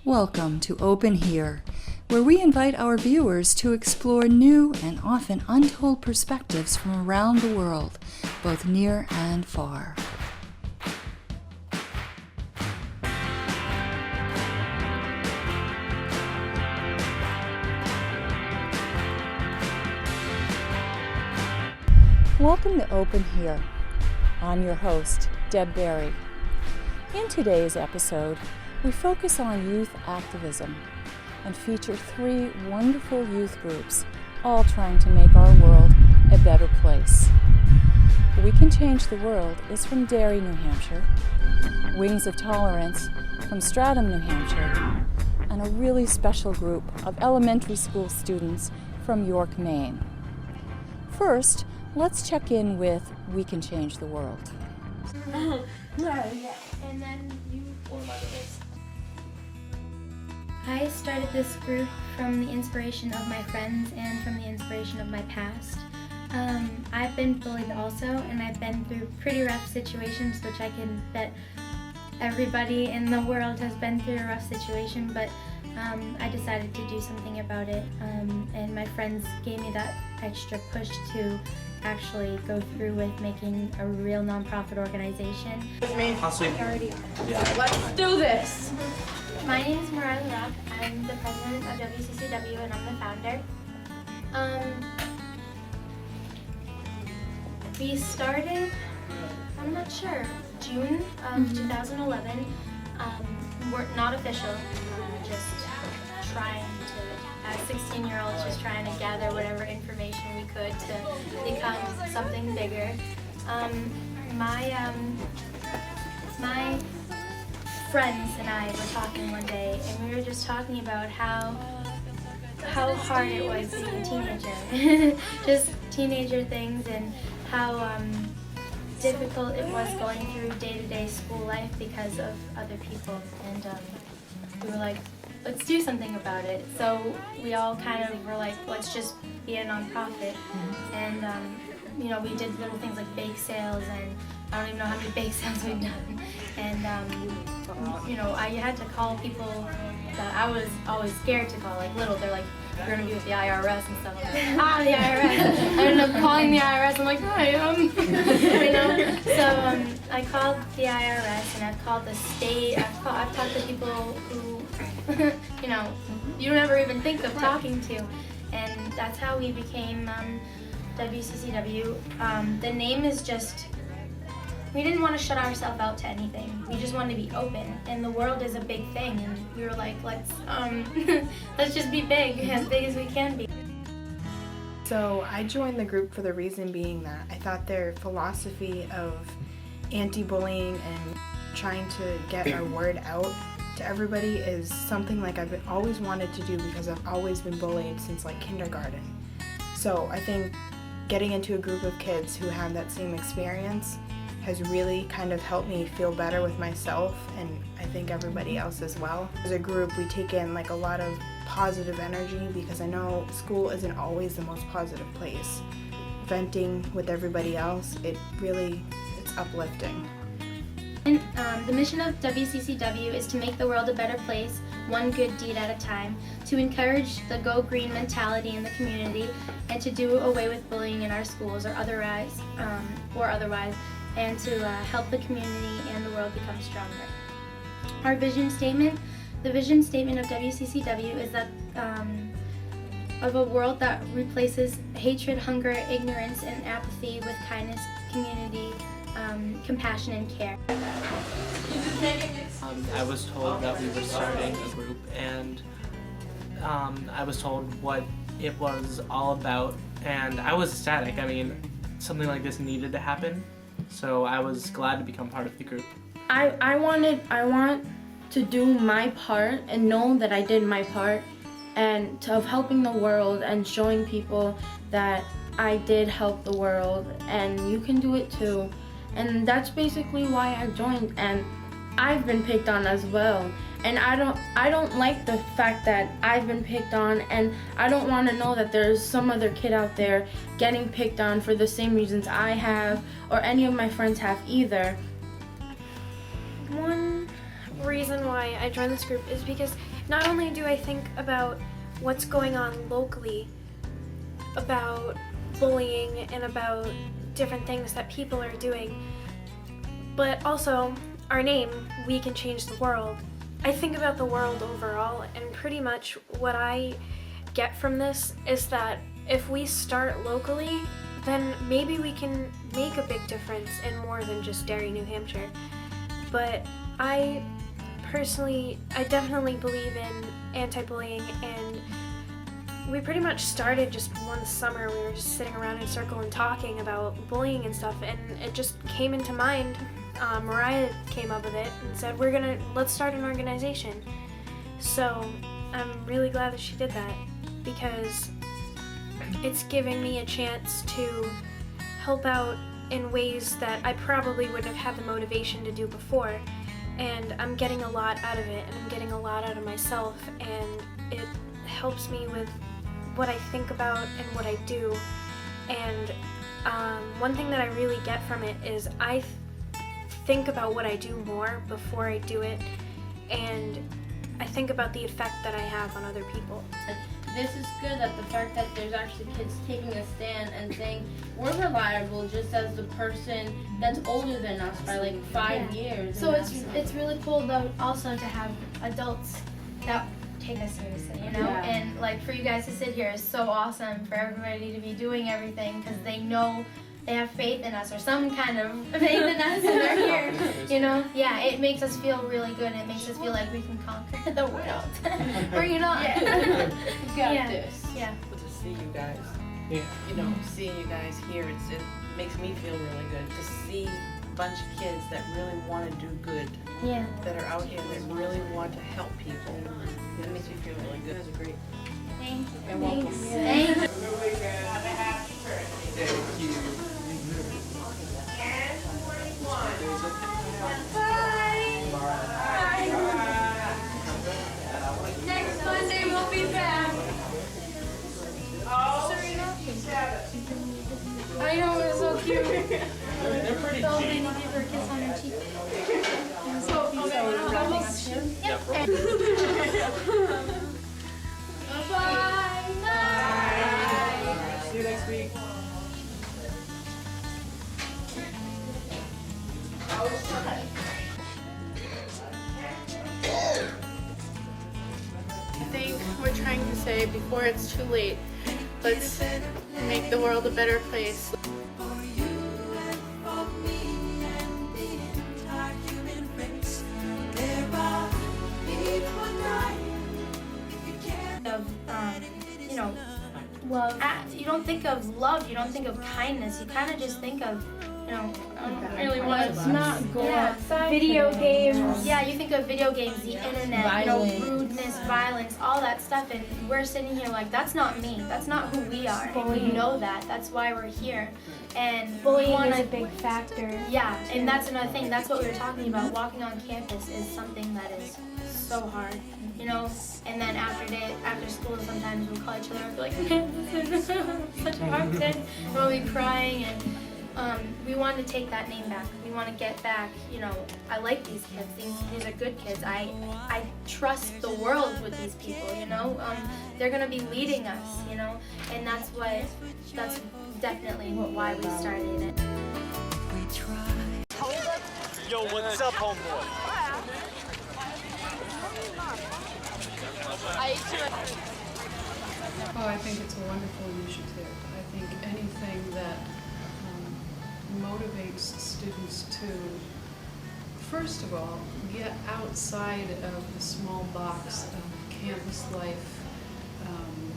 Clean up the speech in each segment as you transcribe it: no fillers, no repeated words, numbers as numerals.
Welcome to Open Here, where we invite our viewers to explore new and often untold perspectives from around the world, both near and far. Welcome to Open Here. I'm your host, Deb Derry. In today's episode, we focus on youth activism and feature 3 wonderful youth groups, all trying to make our world a better place. We Can Change the World is from Derry, New Hampshire, Wings of Tolerance from Stratham, New Hampshire, and a really special group of elementary school students from York, Maine. First, let's check in with We Can Change the World. And then you I started this group from the inspiration of my friends and from the inspiration of my past. I've been bullied also, and I've been through pretty rough situations, which I can bet everybody in the world has been through a rough situation, but I decided to do something about it, and my friends gave me that extra push to actually go through with making a real nonprofit organization. Let's do this! My name is Mariah Rock. I'm the president of WCCW and I'm the founder. We started, I'm not sure, June of 2011. We're not official, just trying to, as 16-year-olds, just trying to gather whatever information we could to become something bigger. My friends and I were talking one day, and we were just talking about how hard it was being a teenager, just teenager things, and how difficult it was going through day-to-day school life because of other people. And we were like, let's do something about it. So we all kind of were like, let's just be a nonprofit. And you know, we did little things like bake sales, and I don't even know how many bake sales we've done. And you know, I had to call people that I was always scared to call, like little. They're like, you're gonna be with the IRS and stuff. I'm like, the IRS. I ended up calling the IRS. I'm like, hi, you know. So I called the IRS, and I've called the state. I've talked to people who, you know, you don't ever even think of talking to, and that's how we became WCCW. The name is just. We didn't want to shut ourselves out to anything. We just wanted to be open, and the world is a big thing, and we were like, let's just be big as we can be. So I joined the group for the reason being that I thought their philosophy of anti-bullying and trying to get our word out to everybody is something like I've always wanted to do, because I've always been bullied since like kindergarten. So I think getting into a group of kids who have that same experience has really kind of helped me feel better with myself, and I think everybody else as well. As a group, we take in like a lot of positive energy, because I know school isn't always the most positive place. Venting with everybody else, it's uplifting. And, the mission of WCCW is to make the world a better place, one good deed at a time, to encourage the go green mentality in the community, and to do away with bullying in our schools or otherwise, and to help the community and the world become stronger. Our vision statement, the vision statement of WCCW is that of a world that replaces hatred, hunger, ignorance, and apathy with kindness, community, compassion, and care. I was told that we were starting a group, and I was told what it was all about, and I was ecstatic. I mean, something like this needed to happen. So I was glad to become part of the group. I want to do my part and know that I did my part, and of helping the world and showing people that I did help the world and you can do it too. And that's basically why I joined, and I've been picked on as well. And I don't like the fact that I've been picked on, and I don't want to know that there's some other kid out there getting picked on for the same reasons I have or any of my friends have either. reason why I joined this group is because not only do I think about what's going on locally, about bullying and about different things that people are doing, but also our name, We Can Change the World. I think about the world overall, and pretty much what I get from this is that if we start locally, then maybe we can make a big difference in more than just Derry, New Hampshire. But I definitely believe in anti-bullying, and we pretty much started just one summer. We were just sitting around in a circle and talking about bullying and stuff, and it just came into mind. Mariah came up with it and said, let's start an organization. So I'm really glad that she did that, because it's giving me a chance to help out in ways that I probably wouldn't have had the motivation to do before. And I'm getting a lot out of it, and I'm getting a lot out of myself, and it helps me with what I think about and what I do. And one thing that I really get from it is I think about what I do more before I do it, and I think about the effect that I have on other people. This is good, that the fact that there's actually kids taking a stand and saying we're reliable just as the person that's older than us by like 5 years. So it's really cool though also to have adults that take us seriously, you know? Yeah. And like for you guys to sit here is so awesome, for everybody to be doing everything because they know they have faith in us, or some kind of faith in us, and they're here, you know? Yeah, it makes us feel really good. It makes us feel like we can conquer the world. Or, you know? Yeah. You got Yeah. this. Yeah. To see you guys, Yeah. you know, seeing you guys here, it makes me feel really good to see a bunch of kids that really want to do good, Yeah. that are out here that really want to help people. It makes me feel really good. That's great. Thank you. You're welcome. Thank you. Thank you. Next Monday we'll be back. I know, it was so cute. They're pretty So cheap. then you give her a kiss on her cheek. Bye. Bye. See you next week. I think we're trying to say before it's too late, let's make the world a better place. You know, love. You don't think of love, you don't think of kindness, you kind of just think of, you know, I don't really want Let's not go outside. video today. games. Yeah, you think of video games, the internet, Violence. you know, rudeness, violence, all that stuff, and we're sitting here like, that's not me, that's not who we are. And we know that, that's why we're here. And Bullying we is a wanna, big factor. yeah, and that's another thing, that's what we were talking about. Walking on campus is something that is so hard, you know, and then after school sometimes we'll call each other and be like, man, this is such a hard day. We'll be crying, and we want to take that name back. We want to get back, you know, I like these kids, these are good kids. I trust the world with these people, you know, they're going to be leading us, you know, and that's definitely why we started it. Yo, what's up, homeboy? Oh, I think it's a wonderful initiative. I think anything that motivates students to, first of all, get outside of the small box of campus life,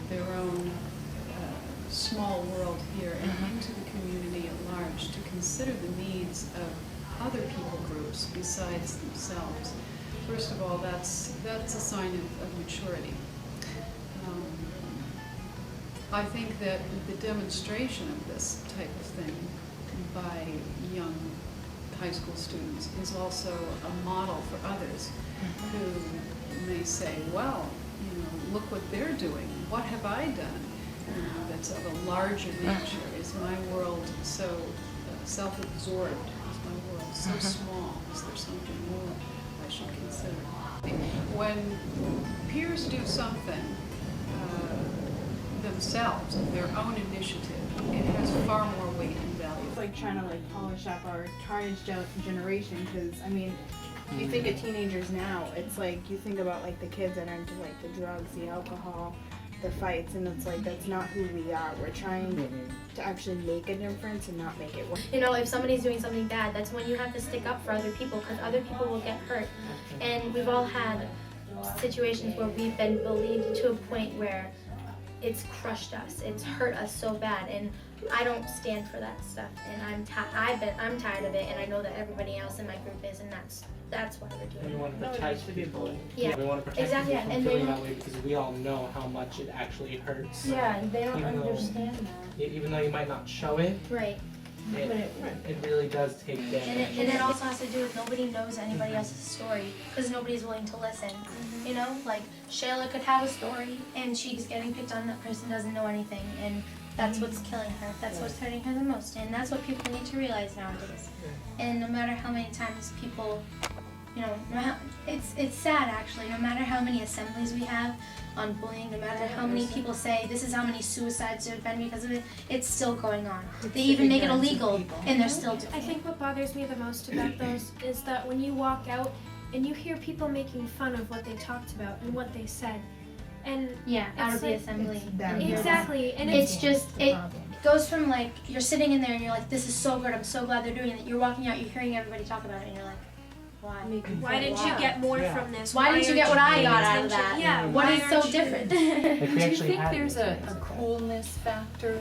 their own small world here, and into the community at large, to consider the needs of other people groups besides themselves. First of all, that's a sign of maturity. I think that the demonstration of this type of thing by young high school students is also a model for others who may say, well, you know, look what they're doing. What have I done? You know, that's of a larger nature. Is my world so self-absorbed? Is my world so small? Is there something more I should consider. When peers do something themselves, of their own initiative, it has far more weight and value. It's like trying to polish up our carnage generation, because I mean, you think of teenagers now, it's like you think about the kids that are into the drugs, the alcohol, the fights, and it's that's not who we are. We're trying to actually make a difference and not make it worse. You know, if somebody's doing something bad, that's when you have to stick up for other people, because other people will get hurt. And we've all had situations where we've been bullied to a point where it's crushed us, it's hurt us so bad, and I don't stand for that stuff, and I'm tired of it, and I know that everybody else in my group is, and that's why we're doing it. We want to protect people. Yeah. We want to protect Exactly, people from and feeling that way, because we all know how much it actually hurts. Yeah, and they don't Even though- understand that. Even though you might not show it, Right. it really does take damage. And it also has to do with nobody knows anybody else's story, because nobody's willing to listen. You know, Shayla could have a story, and she's getting picked on, that person doesn't know anything, and that's what's killing her. That's what's hurting her the most, and that's what people need to realize nowadays. And no matter how many times people, it's sad actually, no matter how many assemblies we have on bullying, no matter how many people say this is how many suicides there have been because of it, it's still going on. They even make it illegal, and they're still doing it. I think what bothers me the most about those is that when you walk out and you hear people making fun of what they talked about and what they said, and out of the assembly. Exactly, and it's just it goes from you're sitting in there and you're like, this is so good, I'm so glad they're doing it. You're walking out, you're hearing everybody talk about it, and you're like, why didn't you get more from this? Why didn't you get what I got out of that? Yeah, what is so different? Do you think there's a coolness factor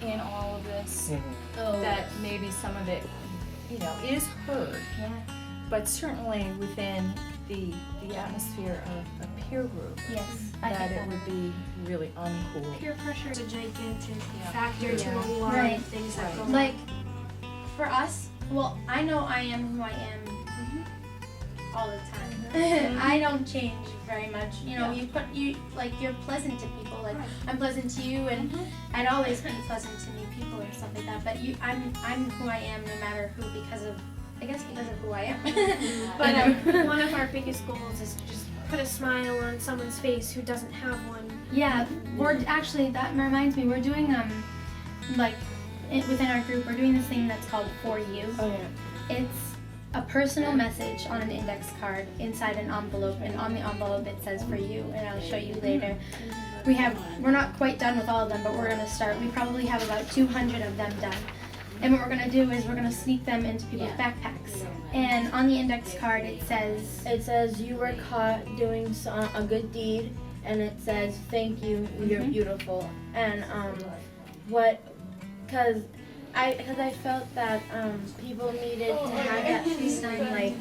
in all of this? That maybe some of it, is heard, but certainly within the atmosphere of a peer group, that it would be really uncool. Peer pressure is a gigantic factor to a lot of things that go on. For us, I know I am who I am all the time. I don't change very much. You're pleasant to people. I'm pleasant to you, and I'd always be pleasant to new people and stuff like that. But I'm who I am, no matter who, because of who I am. But one of our biggest goals is to just put a smile on someone's face who doesn't have one. Yeah, that reminds me, we're doing within our group, we're doing this thing that's called For You. It's a personal message on an index card inside an envelope, and on the envelope it says For You, and I'll show you later. We're not quite done with all of them, but we're gonna start. We probably have about 200 of them done. And what we're gonna do is we're gonna sneak them into people's backpacks. And on the index card it says you were caught doing a good deed, and it says thank you, you're beautiful. And because I felt that people needed to have that feeling,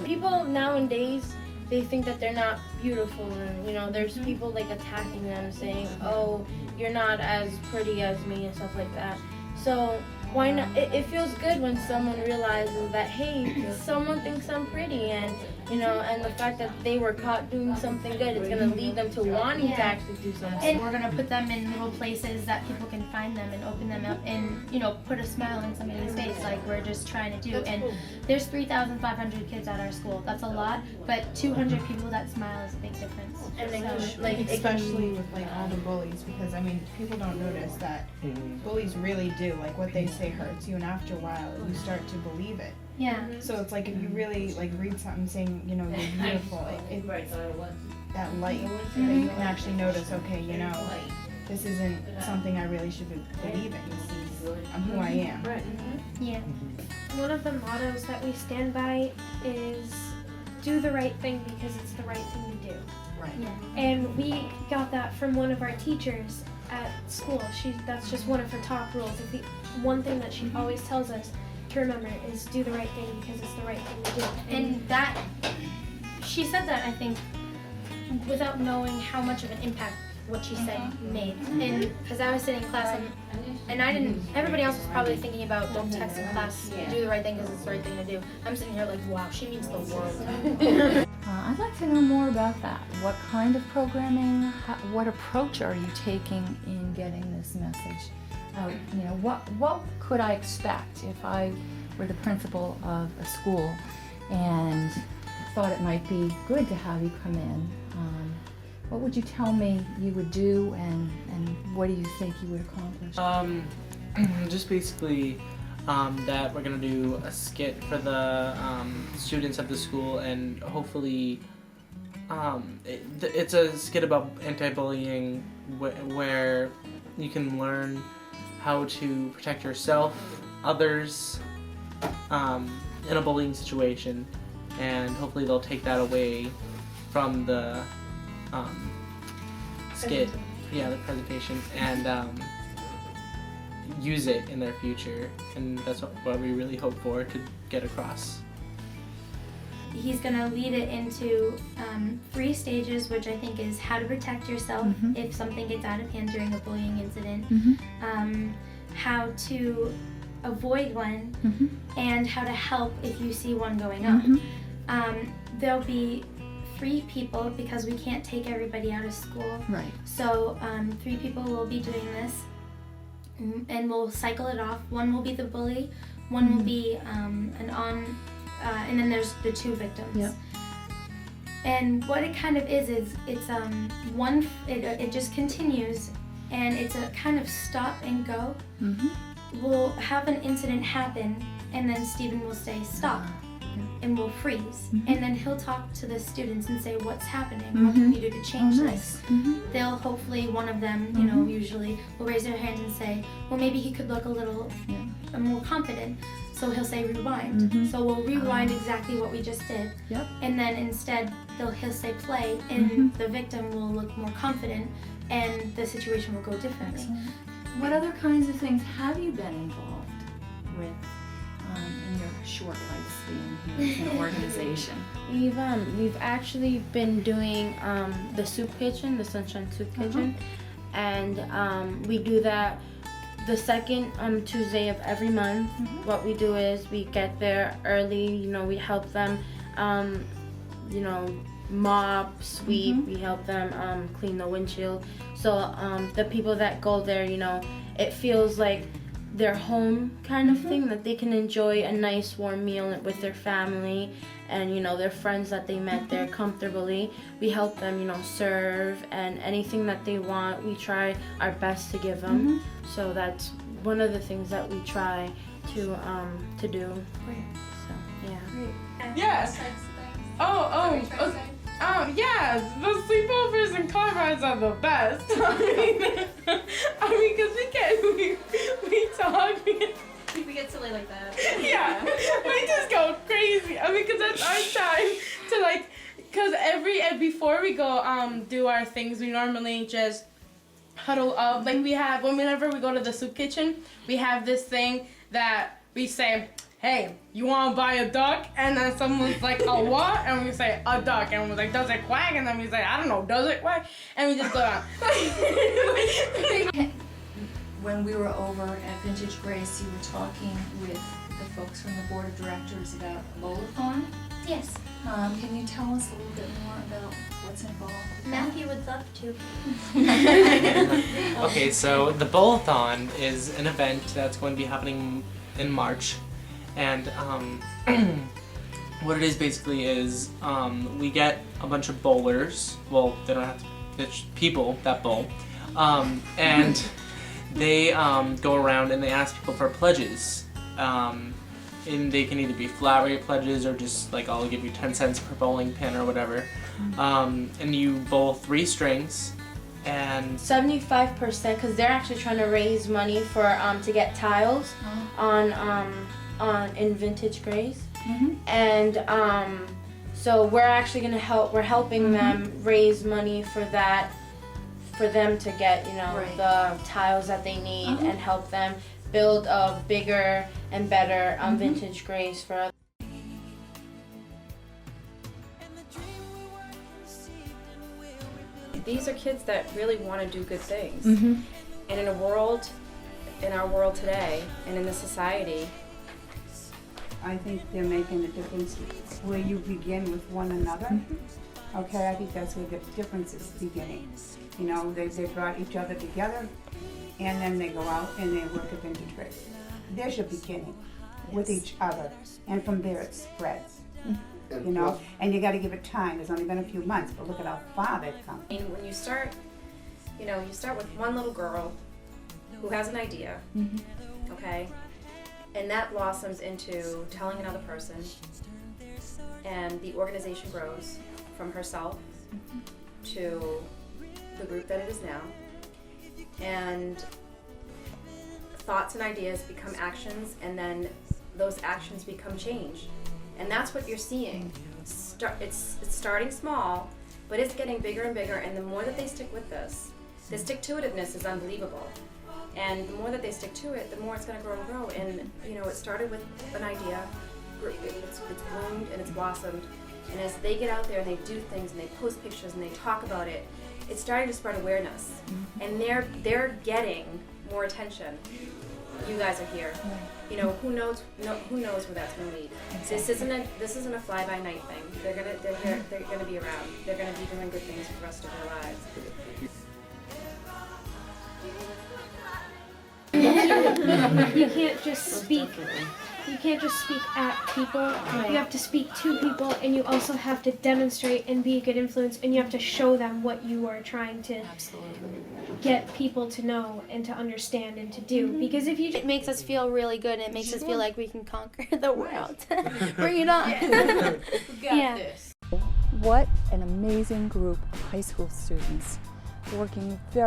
people nowadays, they think that they're not beautiful, and there's people attacking them, saying, oh, you're not as pretty as me and stuff like that. So why not? It feels good when someone realizes that, hey, someone thinks I'm pretty, and and the fact that they were caught doing something good, it's gonna lead them to wanting to actually do something. And we're gonna put them in little places that people can find them and open them up and put a smile on somebody's face, like we're just trying to do. That's and cool. There's 3,500 kids at our school. That's a lot, but 200 people that smile is a big difference. And especially with all the bullies, because people don't notice that bullies really do, what they say hurts you, and after a while you start to believe it. Yeah. So it's if you really read something saying you're beautiful, it's that light that you can actually notice. Okay, this isn't something I really should be believing. I'm who I am. Right. Yeah. One of the mottos that we stand by is do the right thing because it's the right thing to do. Right. Yeah. And we got that from one of our teachers at school. That's just one of her top rules. The one thing that she always tells us to remember is do the right thing because it's the right thing to do. And that, she said that, I think, without knowing how much of an impact what she said made. And because I was sitting in class and I didn't, everybody else was probably thinking about don't text in class, do the right thing because it's the right thing to do. I'm sitting here like, wow, she means the world. I'd like to know more about that. What kind of programming, what approach are you taking in getting this message out? What could I expect if I were the principal of a school and thought it might be good to have you come in. What would you tell me you would do, and what do you think you would accomplish? Just basically that we're gonna do a skit for the students of the school, and hopefully it's a skit about anti-bullying where you can learn how to protect yourself, others in a bullying situation, and hopefully they'll take that away from the skit, the presentation, and use it in their future, and that's what we really hope for to get across. He's going to lead it into 3 stages, which I think is how to protect yourself if something gets out of hand during a bullying incident, how to avoid one, and how to help if you see one going on. There'll be 3 people because we can't take everybody out of school. Right. So 3 people will be doing this, and we'll cycle it off. One will be the bully, one will be and then there's the 2 victims. Yep. And what it kind of is it's it just continues, and it's a kind of stop and go. We'll have an incident happen, and then Stephen will say stop, and we'll freeze, and then he'll talk to the students and say what's happening, what can we do to change this. They'll hopefully, one of them, you know, usually will raise their hand and say, well, maybe he could look a little more confident. So he'll say rewind. So we'll rewind exactly what we just did. And then instead he'll say play, and the victim will look more confident, and the situation will go differently. Excellent. What other kinds of things have you been involved with in your short lifespan here as an organization? We've actually been doing the soup kitchen, the Sunshine Soup Kitchen, and we do that the second Tuesday of every month. What we do is we get there early, you know, we help them, you know, mop, sweep, we help them clean the windshield. So the people that go there, you know, it feels like their home kind of thing, that they can enjoy a nice warm meal with their family and, you know, their friends that they met there comfortably. We help them, you know, serve, and anything that they want, we try our best to give them. So that's one of the things that we try to do. Great. So, yeah. Great. Yes. Yeah, the sleepovers and car rides are the best. I mean, because we talk, we get silly like that. Yeah, we just go crazy. I mean, because that's our time to, like, because before we go do our things, we normally just huddle up. Like, whenever we go to the soup kitchen, we have this thing that we say, hey, you want to buy a duck? And then someone's like, a what? And we say, a duck. And we're like, does it quack? And then we say, I don't know, does it quack? And we just go on. When we were over at Vintage Grace, you were talking with the folks from the board of directors about a bowl-a-thon. Yes. Can you tell us a little bit more about what's involved with Matthew would love to. Okay, so the bowl-a-thon is an event that's going to be happening in March. And what it is basically is we get a bunch of bowlers. Well, they don't have to, it's people that bowl. And they go around and they ask people for pledges. And they can either be flat rate pledges or just like, I'll give you 10 cents per bowling pin or whatever. And you bowl 3 strings. And 75%, because they're actually trying to raise money for to get tiles in Vintage Grace, and so we're actually gonna help. We're helping them raise money for that, for them to get, you know, the tiles that they need, and help them build a bigger and better Vintage Grace for others. These are kids that really want to do good things, and in our world today, and in the society, I think they're making a difference where you begin with one another. Okay, I think that's where the difference is beginning. You know, they brought each other together, and then they go out and they work at Vintage Grace. There's your beginning. with each other, and from there it spreads. You know, and you got to give it time. It's only been a few months, but look at how far they've come. And when you start, you start with one little girl who has an idea, okay, and that blossoms into telling another person, and the organization grows from herself to the group that it is now, and thoughts and ideas become actions, and then those actions become change. And that's what you're seeing. It's starting small, but it's getting bigger and bigger, and the more that they stick with this, the stick-to-itiveness is unbelievable. And the more that they stick to it, the more it's going to grow and grow. And, it started with an idea, it's bloomed and it's blossomed, and as they get out there and they do things and they post pictures and they talk about it, it's starting to spread awareness. And they're getting more attention. You guys are here. Who knows where that's going to lead. Exactly. This isn't a fly-by-night thing. They're gonna be around. They're gonna be doing good things for the rest of their lives. You can't just speak. You can't just speak at people. You have to speak to people, and you also have to demonstrate and be a good influence, and you have to show them what you are trying to get people to know and to understand and to do. Because if it makes us feel really good, and it makes us feel like we can conquer the world. Bring it on. Got this. What an amazing group of high school students working very